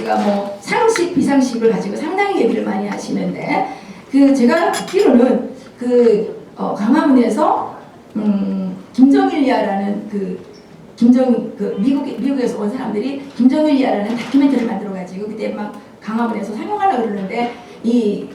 아버지가 뭐 상식 비상식을 가지고 상당히 얘기를 많이 하시는데 제가 듣기로는 광화문에서 김정일리아라는 미국에서 온 사람들이 김정일리아라는 다큐멘터리를 만들어가지고 그때 막 광화문에서 상영하려고 그러는데 이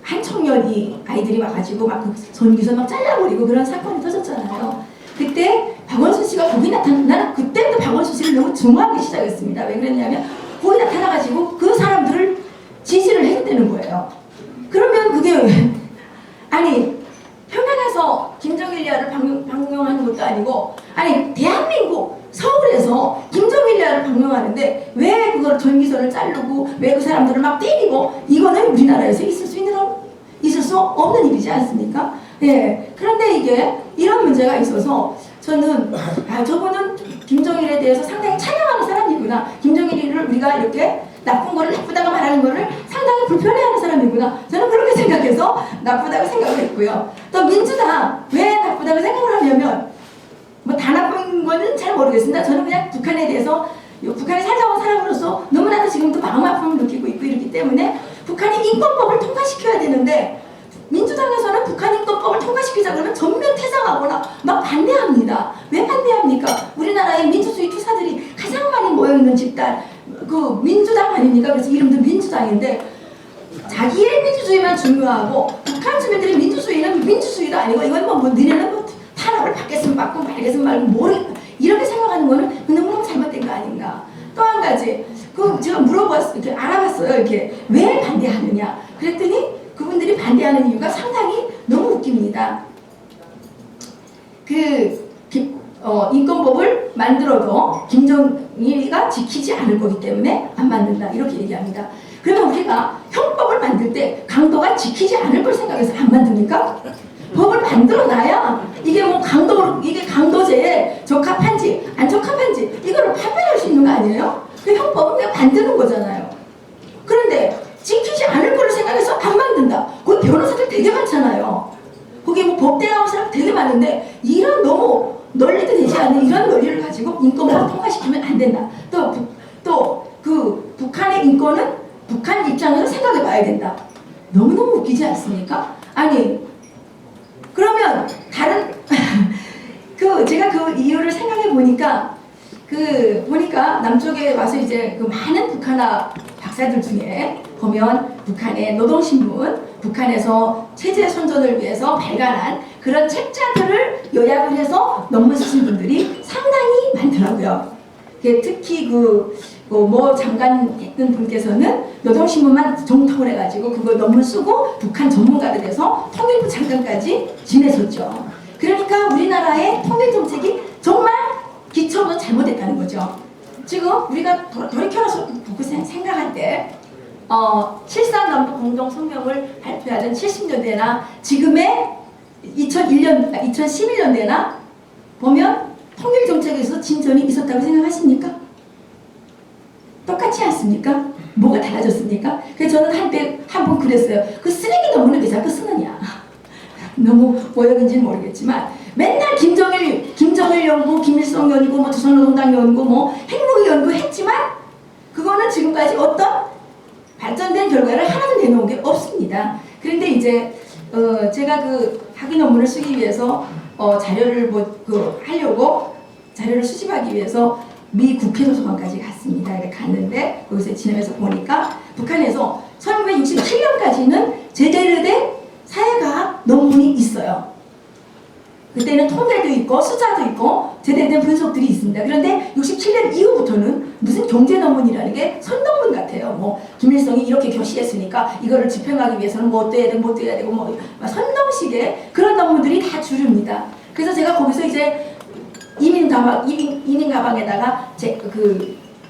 한 청년이 아이들이 와가지고 막 그 전기선 막 잘라버리고 그런 사건이 터졌잖아요. 그때 박원순 씨가 거기 나는 그때부터 박원순 씨를 너무 증오하기 시작했습니다. 왜 그랬냐면 거기 나타나가지고 그 사람들을 지지를 해줬다는 거예요. 그러면 그게 아니 평양에서 김정일리아를 방명하는 것도 아니고 아니 대한민국 서울에서 김정일리아를 방명하는데 왜 그걸 전기선을 자르고 왜 그 사람들을 막 때리고 이거는 우리나라에서 있을 수 없는 일이지 않습니까? 예. 그런데 이게 이런 문제가 있어서 저는 저분은 김정일에 대해서 상당히 찬양하는 사람이구나. 김정일을 우리가 이렇게 나쁜 거를 나쁘다고 말하는 거를 상당히 불편해하는 사람이구나. 저는 그렇게 생각해서 나쁘다고 생각을 했고요. 또 민주당 왜 나쁘다고 생각을 하냐면 뭐 다 나쁜 거는 잘 모르겠습니다. 저는 그냥 북한에 대해서 북한에 살다 온 사람으로서 너무나도 지금도 마음 아픔을 느끼고 있고 이렇기 때문에 북한이 인권법을 통과시켜야 되는데 민주당에서는 북한 인권법을 통과시키자 그러면 전면 퇴장하거나 막 반대합니다. 왜 반대합니까? 우리나라의 민주주의 투사들이 가장 많이 모여있는 집단 민주당 아닙니까? 그래서 이름도 민주당인데 자기의 민주주의만 중요하고 북한 주민들의 민주주의는 민주주의도 아니고 이건 뭐 너네는 뭐 탄압을 받겠으면 받고 말겠으면 말고 모르겠다 이렇게 생각하는 거는 너무너무 잘못된 거 아닌가. 또 한 가지 제가 물어봤어요. 이렇게 알아봤어요. 이렇게 왜 반대하느냐 그랬더니 그분들이 반대하는 이유가 상당히 너무 웃깁니다. 인권법을 만들어도 김정일이가 지키지 않을 거기 때문에 안 만든다 이렇게 얘기합니다. 그러면 우리가 형법을 만들 때 강도가 지키지 않을 걸 생각해서 안 만듭니까? 법을 만들어놔야 이게 뭐 이게 강도제에 적합한지 안 적합한지 이거를 판별할 수 있는 거 아니에요? 그 형법은 그냥 만드는 거잖아요. 그런데 지키지 않을 거를 생각해서 안 만든다. 거기 변호사들 되게 많잖아요. 거기 뭐 법대 나온 사람 되게 많은데 이런 너무 논리도 되지 않는 이런 논리를 가지고 인권법을 통과시키면 안 된다. 또 북한의 인권은 북한 입장에서 생각해 봐야 된다. 너무너무 웃기지 않습니까? 아니 그러면 다른 제가 그 이유를 생각해 보니까 보니까 남쪽에 와서 이제 많은 북한어 박사들 중에 보면 북한의 노동신문, 북한에서 체제 선전을 위해서 발간한 그런 책자들을 요약을 해서 논문 쓰신 분들이 상당히 많더라고요. 특히 뭐 장관 했던 분께서는 노동신문만 정통을 해가지고 그걸 논문 쓰고 북한 전문가가 돼서 통일부 장관까지 지내셨죠. 그러니까 우리나라의 통일정책이 정말 기초도 잘못됐다는 거죠. 지금 우리가 돌이켜서 보고 생각할 때 7.3 공동성명을 발표하던 70년대나 지금의 2011년대나 보면 통일정책에서 진전이 있었다고 생각하십니까? 똑같지 않습니까? 뭐가 달라졌습니까? 그래서 저는 한 번 그랬어요. 그 쓰레기 논문을 왜 자꾸 쓰느냐. 너무 오역인지는 모르겠지만 맨날 김정일 연구, 김일성 연구, 뭐 조선노동당 연구, 뭐 핵무기 연구 했지만 그거는 지금까지 어떤 발전된 결과를 하나도 내놓은 게 없습니다. 그런데 이제 제가 학위 논문을 쓰기 위해서 자료를 하려고 자료를 수집하기 위해서 미 국회 도서관까지 갔습니다. 이렇게 갔는데 거기서 지내면서 보니까 북한에서 1967년까지는 제대로 된 사회과학 논문이 있어요. 그때는 통계도 있고 숫자도 있고 제대로 된 분석들이 있습니다. 그런데 67년 이후부터는 무슨 경제 논문이라는 게 선동문 같아요. 뭐 김일성이 이렇게 교시했으니까 이거를 집행하기 위해서는 뭐 어때야 되고 뭐 어때야 되고 뭐 선동식의 그런 논문들이 다 주류입니다. 그래서 제가 거기서 이제 이민 가방에다가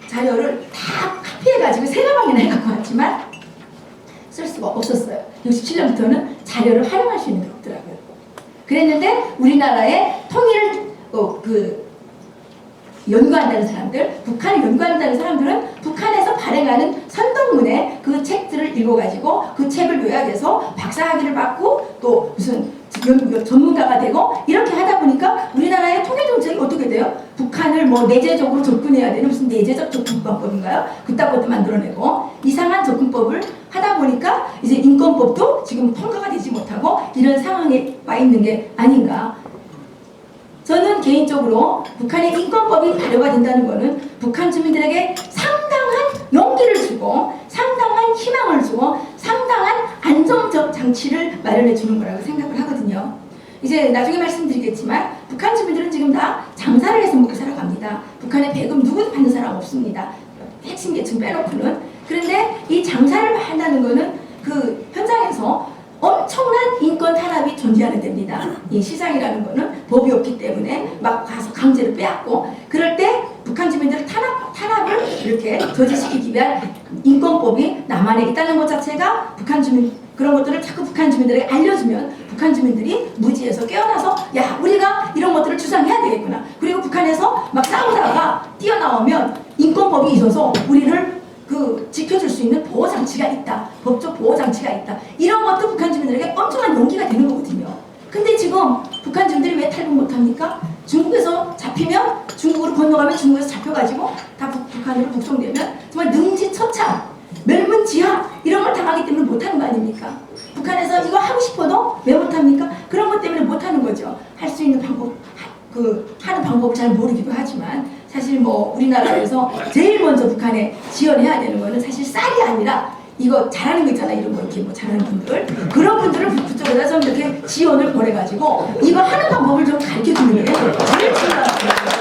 자료를 다 카피해가지고 세 가방이나 해갖고 왔지만 쓸 수가 없었어요. 67년부터는 자료를 활용할 수 있는 게 없더라고요. 그랬는데 우리나라의 통일을 연구한다는 사람들, 북한을 연구한다는 사람들은 북한에서 발행하는 선동문의 그 책들을 읽어가지고 그 책을 요약해서 박사학위를 받고 또 무슨 전문가가 되고 이렇게 하다 보니까 우리나라의 통일 정책이 어떻게 돼요? 북한을 뭐 내재적으로 접근해야 되는 무슨 내재적 접근법인가요? 그딴 것도 만들어내고 이상한 접근법을 하다 보니까 이제 인권법도 지금 통과가 되지 못하고 이런 상황에 와 있는 게 아닌가. 저는 개인적으로 북한의 인권법이 발효가 된다는 것은 북한 주민들에게 상당한 용기를 주고 상당한 희망을 주고 상당한 안정적 장치를 마련해 주는 거라고 생각을 하거든요. 이제 나중에 말씀드리겠지만 북한 주민들은 지금 다 장사를 해서 먹고 살아갑니다. 북한에 배급 누구도 받는 사람 없습니다. 핵심 계층 빼놓고는. 그런데 이 장사를 한다는 것은 그 현장에서 엄청난 인권 탄압이 존재하는 데입니다. 이 시장이라는 거는 법이 없기 때문에 막 가서 강제로 빼앗고 그럴 때 북한 주민들을 탄압을 이렇게 저지시키기 위한 인권법이 남한에 있다는 것 자체가 북한 주민 그런 것들을 자꾸 북한 주민들에게 알려주면 북한 주민들이 무지에서 깨어나서 야 우리가 이런 것들을 주장해야 되겠구나. 그리고 북한에서 막 싸우다가 뛰어나오면 인권법이 있어서 우리를 지켜줄 수 있는 보호장치가 있다. 법적 보호장치가 있다. 이런 것도 북한 주민들에게 엄청난 용기가 되는 거거든요. 근데 지금 북한 주민들이 왜 탈북 못합니까? 중국에서 잡히면 중국으로 건너가면 중국에서 잡혀가지고 다 북한으로 북송되면 정말 능지처참, 멸문지하 이런 걸 당하기 때문에 못하는 거 아닙니까? 북한에서 이거 하고 싶어도 왜 못합니까? 그런 것 때문에 못하는 거죠. 할 수 있는 방법, 하는 방법을 잘 모르기도 하지만 사실 뭐 우리나라에서 제일 먼저 북한에 지원해야 되는 거는 사실 쌀이 아니라 이거 잘하는 거 있잖아 이런 거 이렇게 뭐 잘하는 분들 그런 분들을 그쪽에다 좀 이렇게 지원을 보내가지고 이거 하는 방법을 좀 가르쳐 주는 게 제일 중요합니다.